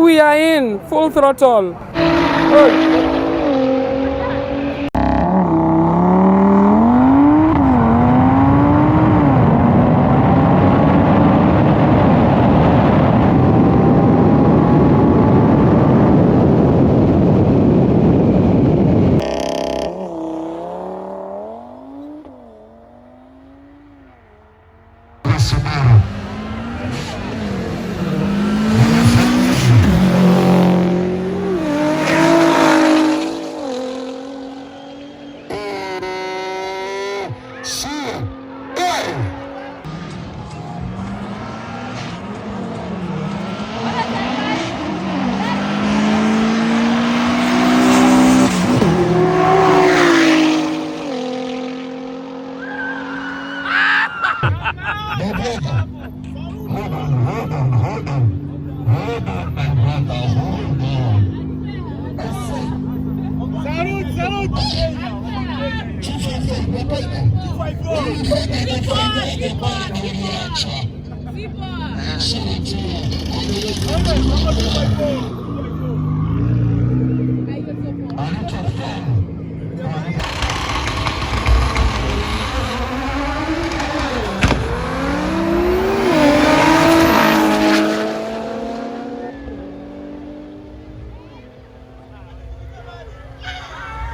we are in full throttle. Oh.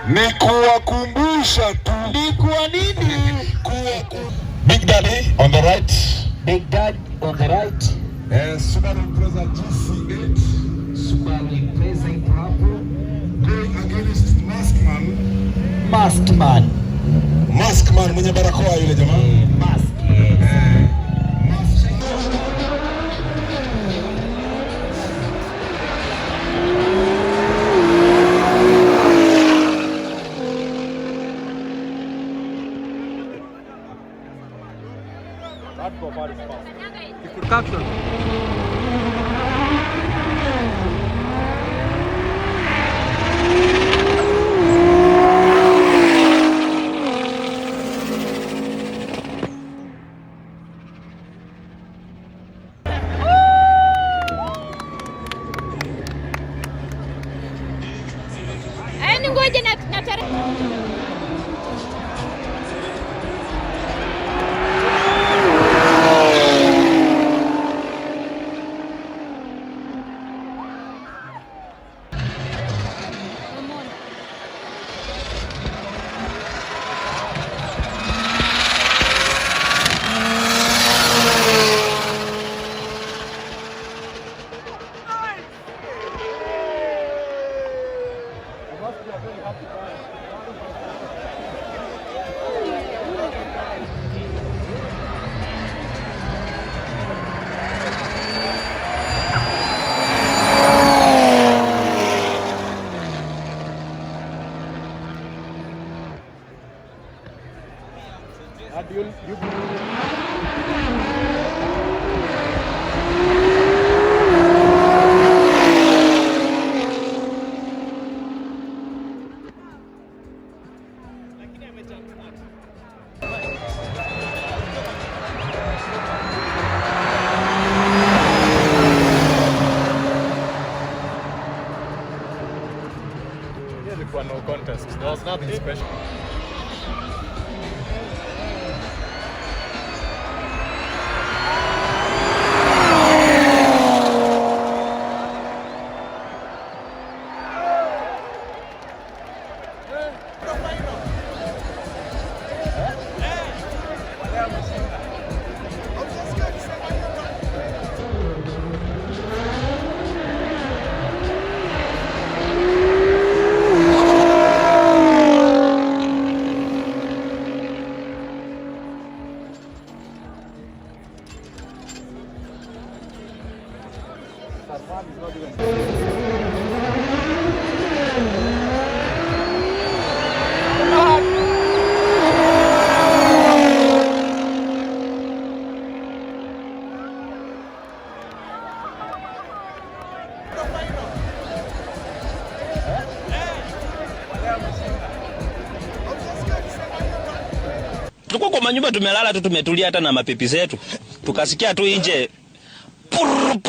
Ni kuwakumbusha tu. Ni kwa nini? Big Daddy on the right. Big Daddy on the right. Subaru Impreza GC8. Subaru Impreza ipo hapo. Going against Maskman. Maskman. Maskman mwenye barakoa yule jamaa. Mask. Caption. Ngoja na tarehe. No contest. There was nothing special. Tulikuwa kwa manyumba tumelala tu tumetulia hata na mapipi zetu. Tukasikia tu nje. Pum.